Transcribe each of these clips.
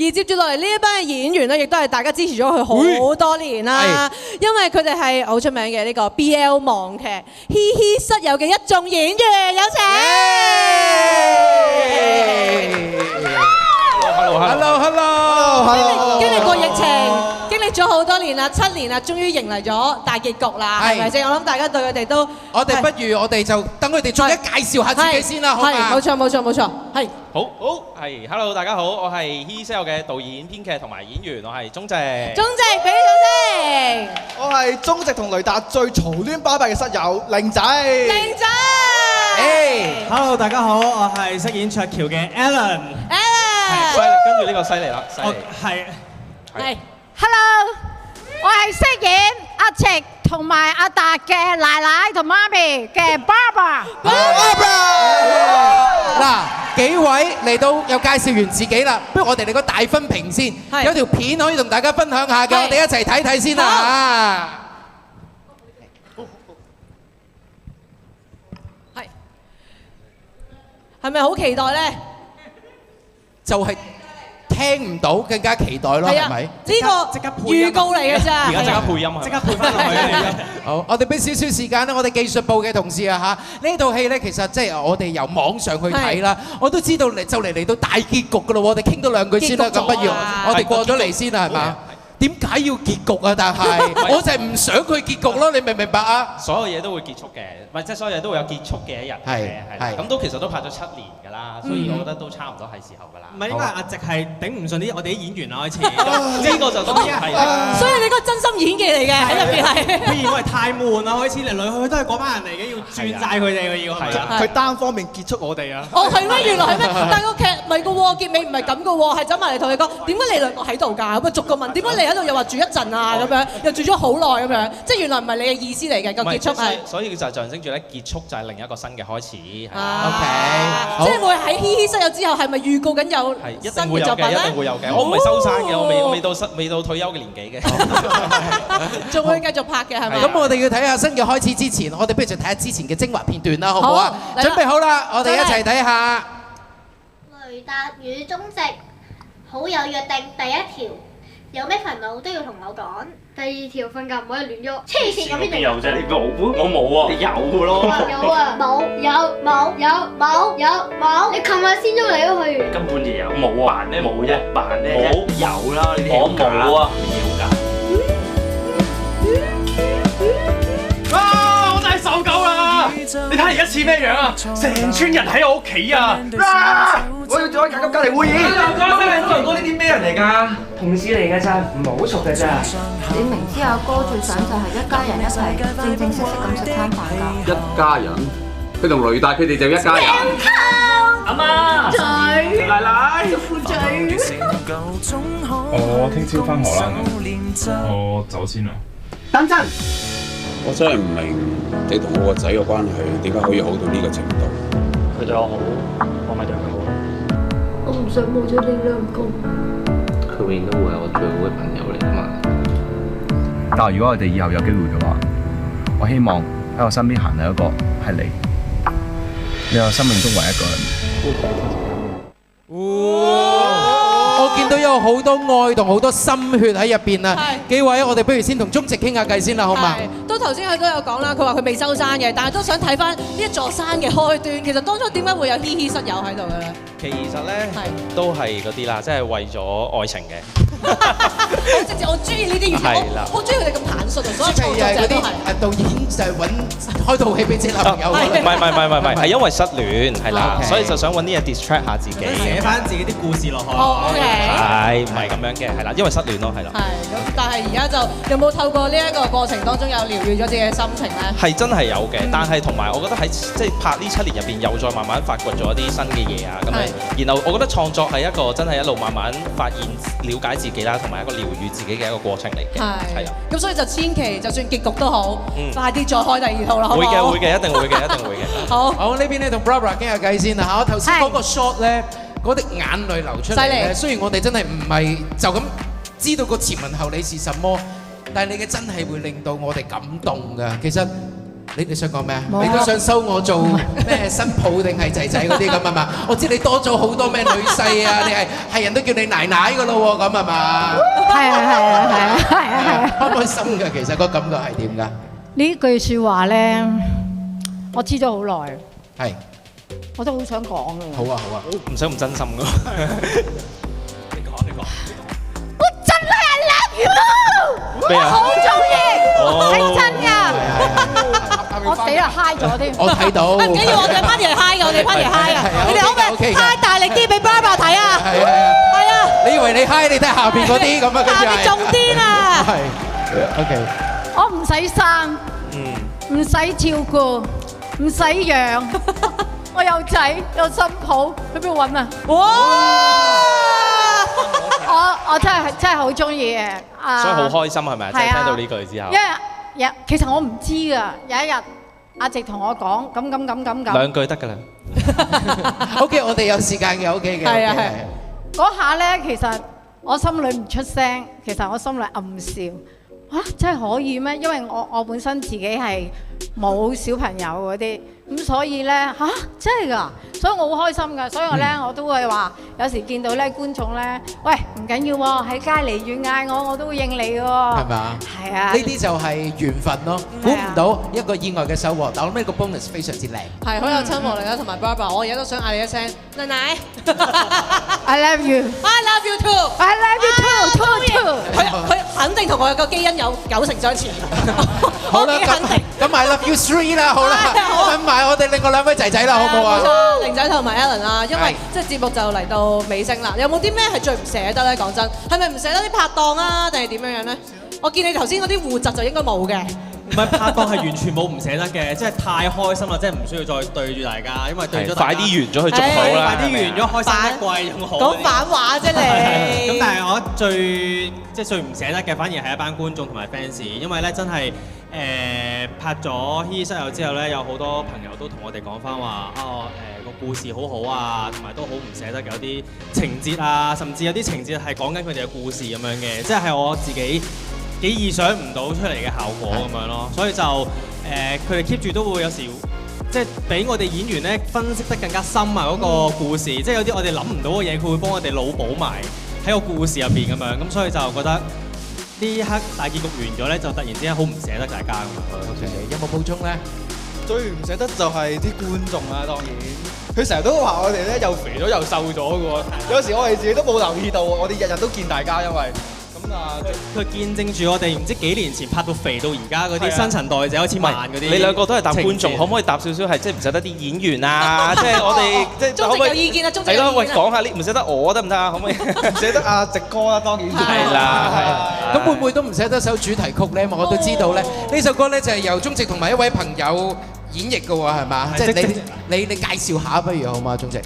而接住落嚟呢一班嘅演員咧，亦都係大家支持咗佢好多年啦。因為佢哋係好出名嘅呢個 BL 網劇《嘻嘻室友》嘅一眾演員，有請。Hello。經歷過疫情，經歷咗好多年啦，7年啦，終於迎嚟咗大結局啦，係咪先？我諗大家對佢哋都，我哋不如我哋就等佢哋逐一介紹下自己先啦，好嘛？冇錯，係。好，係 ，Hello， 大家好，我係《嘻嘻室友》嘅導演、編劇同埋演員，我係鍾夕。鍾夕，俾啲掌聲。我係鍾夕同雷達最嘈亂巴閉嘅室友，玲仔。玲仔。Hello， 大家好，我係飾演卓橋嘅 Alan。犀利，跟住呢個犀利啦，犀利。係。Hello， 我係飾演阿夕同埋阿達嘅奶奶同媽咪嘅 Barbara。嗱，幾位嚟到又介紹完自己啦，不如我哋嚟個大分評先，有條片可以同大家分享下嘅，我哋一齊睇睇先啦嚇。係咪好期待咧？就係聽唔到，更加期待咯，係咪？呢個預告嚟嘅咋？而家即刻配音啊！即刻配翻落去。好，我哋俾少少時間咧，我哋技術部嘅同事啊嚇，呢套戲咧其實即係我哋由網上去睇啦，我都知道就嚟到大結局噶咯喎，我哋傾多兩句先啦，咁不如我哋過咗嚟先啦，係嘛？點解要結局啊？但係我就係唔想佢結局咯，你明唔明白啊？所有嘢都會結束嘅，唔係即係所有嘢都會有結束嘅一日嘅，係咁都其實都拍咗7年㗎啦，所以我覺得都差唔多係時候㗎啦。唔係因為阿夕係頂唔順啲我哋啲演員啊開始，呢個就當然係啦。所以你個真心演技嚟嘅喺入邊係。佢認為太悶啦，開始嚟嚟去去都係嗰班人嚟嘅，要轉晒佢哋嘅要係啊。佢單方面結束我哋啊！哦，係咩？原來係咩？但係個劇唔係㗎喎，結尾唔係咁㗎喎，係走埋嚟同你講點解你兩個喺度㗎？咁啊逐個問點解你喺度又話住一陣啊咁樣，又住咗好耐咁樣，即係原來唔係你嘅意思嚟嘅個結束係。所以就係象徵住咧結束就係另一個新嘅開始。OK，即係會喺嘻嘻室友之後係咪預告緊有新嘅作品咧？一定會有嘅，我唔係收山嘅，我未到退休嘅年紀嘅，仲會繼續拍嘅係咪？咁我哋要睇下新嘅開始之前，我哋不如就睇下之前嘅精華片段啦，好唔好啊？準備好啦，我哋一齊睇下。雷達與鍾夕好有約定，第一條有咩煩惱都要同我講。第二條瞓覺唔可以亂喐。黐線咁邊度有啫？你冇？我冇啊！你有咯？有啊，冇。你琴日先喐嚟喐去。根本就有。冇啊！扮咧冇啫，扮咧冇有啦！呢啲我冇啊！啊！我真係受夠啦！你睇而家似咩樣啊？成村人喺我屋企啊！我要做緊緊急隔離會議。哥，呢啲咩人嚟㗎？同事嚟㗎咋，唔係好熟㗎咋。你明知阿哥最想就係一家人一齊正式咁食餐飯㗎。一家人，佢同雷達佢哋就一家人。阿媽，嘴，奶奶，副嘴。我聽朝返荷蘭啊，我走先啦。等陣。我真係唔明你同我個仔嘅關係點解可以好到呢個程度。佢對我好，我咪對佢好咯。我唔想冇咗你兩個。佢永遠都會係我最好嘅朋友嚟㗎嘛。但係如果我哋以後有機會嘅話，我希望喺我身邊行嘅一個係你，你係我生命中唯一一個人。我見到有好多愛同好多心血喺入邊啊！幾位，我哋不如先同鍾夕傾下偈先啦，好嘛？都頭先佢都有講啦，佢話佢未收山嘅，但係都想睇翻呢一座山嘅開端。其實當初點解會有嘻嘻室友喺度嘅咧？其實咧都係嗰啲啦，即係為咗愛情嘅。好直接，我中意呢啲語言，我中意佢哋咁坦率啊！所有創作者都係導演就係揾開套戲俾自己男朋友。唔係，係因為失戀係啦，所以就想揾啲嘢 distract 下自己，寫翻自己啲故事落去。OK。係唔係咁樣嘅？係啦，因為失戀咯，係啦。係咁，但係而家就有冇透過呢一個過程當中有療愈咗自己嘅心情咧？係真係有嘅，但係同埋我覺得喺即係拍呢7年入邊，又再慢慢發掘咗啲新嘅嘢啊，咁樣。然後我覺得創作係一個真係一路慢慢發現、了解自己啦，同埋一個療愈自己嘅一個過程嚟嘅。係啊。咁所以就千祈，就算結局都好，快啲再開第二套啦，好唔好？會嘅，一定會嘅。好，呢邊咧同 Barbara 傾下偈先啦嚇。我頭先嗰個 shot 咧，嗰啲眼淚流出嚟咧，雖然我哋真係唔係就咁知道個前文後理是什麼，但係你嘅真係會令到我哋感動㗎。其實你想講咩啊？冇啊你都想收我做咩新抱定係仔仔嗰啲咁啊嘛？我知你多咗好多咩女婿啊，你係人都叫你奶奶噶咯喎，咁係嘛？係開唔開心㗎？其實個感覺係點㗎？呢句説話咧，我知咗好耐，係，我都好想講嘅。好啊好啊，唔使咁真心㗎。我真係 I love you， 咩啊我好中意，係真㗎。我死啦嗨咗添，我睇到。唔緊要，我哋 party 係 high 嘅，我哋 party 係 high 嘅。你哋可唔可以 OK 嘅 high 大力啲俾 Barbara 睇啊？係係啊，你以為你嗨，你睇下邊嗰啲咁啊？跟住係下邊仲癲啊！係 OK。我唔使生，唔使照顧，唔使養，我有仔有新抱，去邊度揾啊？我真係好中意嘅，所以好開心係咪？即係係啊聽到呢句之後。其實我唔知㗎，有一日阿直同我講咁，兩句得㗎啦。OK， 我哋有時間嘅 OK 嘅。係啊係。嗰下咧，其實我心裏唔出聲，其實我心裏暗笑。真係可以咩？因為我本身自己係冇小朋友嗰啲，咁所以咧真係㗎，所以我好開心㗎。所以我咧我都會話，有時見到咧觀眾咧，喂唔緊要喎，喺街離遠嗌我都會應你㗎喎。係咪啊？係啊。呢啲就係緣分咯，估唔到一個意外嘅收穫，但我諗呢個 bonus 非常之靚。係好有親和力啦，同埋 Barbara，我而家都想嗌你一聲奶奶。 I love you。I love you too。 I love you too。佢肯定同我個基因有90%相似。好啦，咁I love you 3啦，好啦，揾埋我哋另外兩位仔仔啦，好唔好啊？冇錯，玲仔同埋 Alan 啊，因為即係節目就嚟到尾聲啦。有冇啲咩係最唔捨得咧？講真，係咪唔捨得啲拍檔啊，定係點樣樣咧？我見你頭先嗰啲護疾就應該冇嘅。唔係拍檔係完全冇唔捨得嘅，即係太開心啦，即係唔需要再對住大家，因為對咗快啲完咗去祝好啦，快啲完咗開心一季仲好。講反話啫你。咁但係我覺得最唔捨得嘅，反而係一班觀眾同埋 fans，因為咧真係拍咗《嘻嘻室友》之後咧，有好多朋友都同我哋講翻話個故事好好啊，同埋都好唔捨得有啲情節啊，甚至有啲情節係講緊佢哋嘅故事咁樣嘅，即係我自己幾意想唔到出嚟嘅效果咁樣咯，所以就佢哋 keep 住都會有時即係俾我哋演員咧分析得更加深啊嗰個故事，即係有啲我哋諗唔到嘅嘢，佢會幫我哋腦補埋喺個故事入邊咁樣，咁所以就覺得呢一刻大結局完咗咧，就突然之間好唔捨得大家咁樣。OK， 有冇補充咧？最唔捨得就係啲觀眾啦，當然佢成日都話我哋咧又肥咗又瘦咗嘅喎，有時我哋自己都冇留意到，我哋日日都見大家，因為。佢見證住我哋唔知幾年前拍到肥到而家嗰啲新陳代謝開始慢嗰啲。你兩個都係答觀眾，可唔可以答少少係即係唔捨得啲演員啊？即係我哋即係可唔可以有意見啊？係咯，喂，講下呢唔捨得我得唔得啊？可唔可以？唔捨得阿直哥啦，當然係啦，係。咁會唔會都唔捨得首主題曲咧？我都知道咧，呢首歌咧就係由鍾夕同埋一位朋友演繹嘅喎，係嘛？即係你介紹下不如好嘛，鍾夕？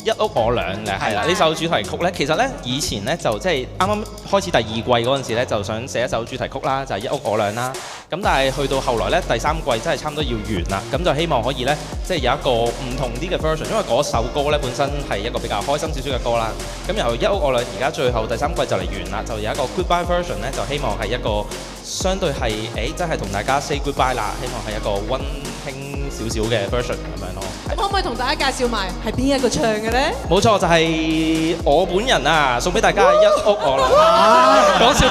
一屋我兩嘅係啦，呢首主題曲咧，其實咧以前咧就即係啱啱開始第二季嗰陣時咧，就想寫一首主題曲啦，就係一屋我兩啦。咁但係去到後來咧，第三季真係差唔多要完啦，咁就希望可以咧，即係有一個唔同啲嘅 version，因為嗰首歌咧本身係一個比較開心少少嘅歌啦。咁由一屋我兩而家最後第三季就嚟完啦，就有一個 goodbye version 咧，就希望係一個相對係真係同大家 say goodbye 啦，希望係一個溫馨少少嘅 version 咁樣咯。咁可唔可以同大家介紹埋係邊一個唱嘅咧？冇錯，就係我本人啊，送俾大家一屋我兩。講笑。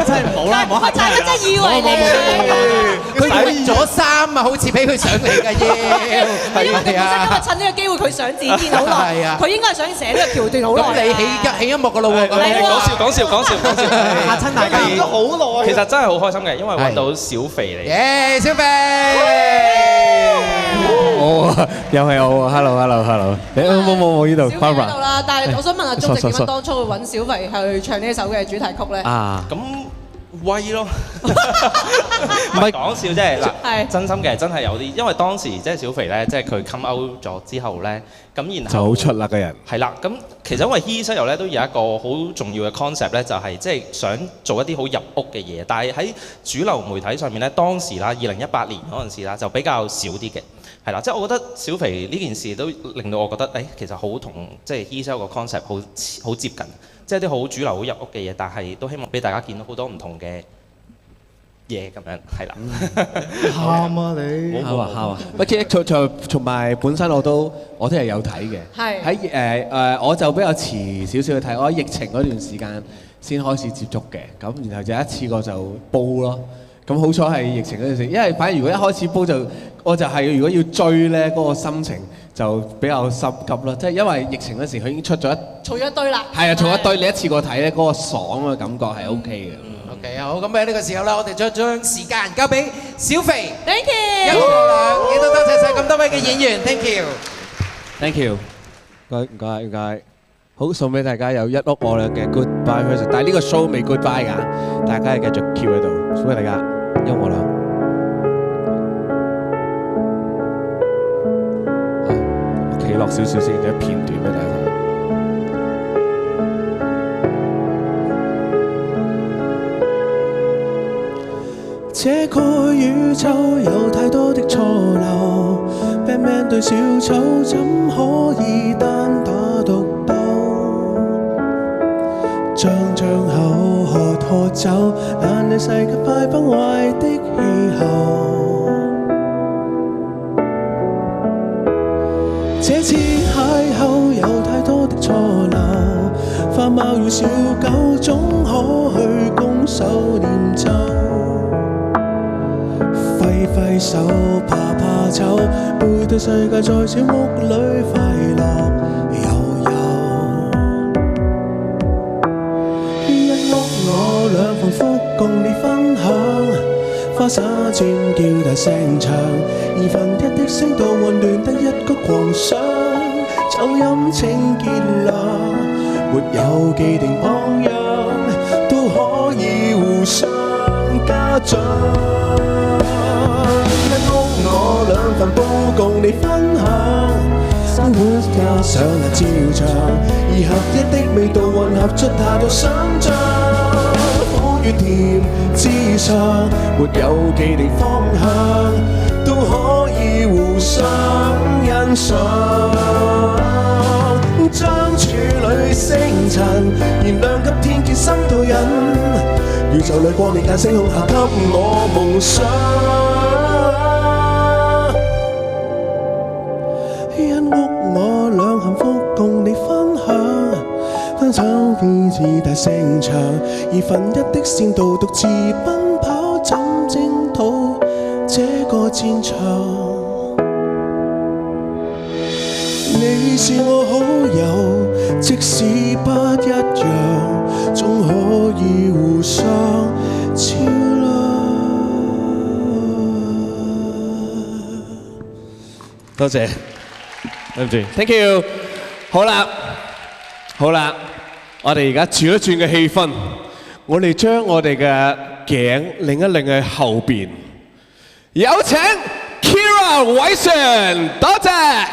真係唔好啦，唔好大家真係以為你佢換咗衫啊，好似俾佢上嚟嘅要。因為佢本身今日趁呢個機會，佢想展現好耐，佢應該係想寫呢個橋段好耐。咁你起音樂㗎咯喎，講笑，嚇親大家都好耐。其實真係好開心嘅，因為揾到小肥嚟。耶，小肥！又係我 ，hello， 你冇呢度 ，Barbara。到啦，但係我想問下鍾夕點解當初會揾小肥去唱呢一首嘅主題曲咧？咁威咯，唔係講笑啫。嗱，真心嘅，真係有啲，因為當時即係小肥咧，即係佢 come out 咗之後咧，咁然後就好出啦個人。係啦，咁其實因為嘻嘻室友咧都有一個好重要嘅 concept 咧，就係即係想做一啲好入屋嘅嘢，但係喺主流媒體上面咧，當時啦2018年嗰陣時啦，就比較少啲嘅。係啦，即係我覺得小肥呢件事都令到我覺得，其實好同即係嘻嘻室友個 concept 好接近，即係啲好主流好入屋嘅嘢，但係都希望俾大家見到好多唔同嘅嘢咁樣，係啦。喊啊你！喊啊！不過其實同埋本身我都係有睇嘅。係喺我就比較遲少少去睇，我喺疫情嗰段時間先開始接觸嘅。咁然後就一次過就煲咯。咁好彩係疫情嗰陣時，因為反而如果一開始煲我就係如果要追咧，嗰個心情就比較心急咯。即係因為疫情嗰時佢已經出咗儲咗一堆啦。係啊，儲一堆你一次過睇咧，嗰個爽嘅感覺係 OK 嘅。OK， 好，咁喺呢個時候咧，我哋將時間交俾小肥。Thank you。一個兩，亦都多謝晒咁多位嘅演員。Thank you。Thank you。唔該。好，送俾大家有一屋我倆嘅 Goodbye version， 但係呢個 show 未 Goodbye 㗎，大家係繼續 keep 喺度，送俾大家一屋我倆。企落少少先，有一片段俾大家睇。這個宇宙有太多的錯漏 ，Batman 對小丑怎可以單打獨鬥？張口喝酒，懶理世界快崩壞的氣候。這次邂逅有太多的錯漏，花貓與小狗總可去攻守練就。揮手怕醜，背對世界在小屋裏快樂悠悠。一屋我兩幸福共你分享，花灑尖叫大聲唱，1/2的聲道混亂得一個狂想，酒飲清潔亮，沒有既定榜樣，都可以互相嘉獎。我兩份報共你分享，生活加上那照常，2合1的味道混合出太多想像，苦與甜之上，沒有既定方向，都可以互相欣賞。將處女星塵燃亮給天結生導引，宇宙裏光年間星空下給我夢想。我兩幸福共你分享，分手幾次大聲唱，1/2的線道獨自奔跑，怎征討這個戰場？你是我好友，即使不一樣，總可以互相照亮。多謝。對唔住 ，Thank you。好啦，我哋而家轉一轉嘅氣氛，我哋將我哋嘅頸擰一擰去後邊，有請 Kira 偉純，多謝。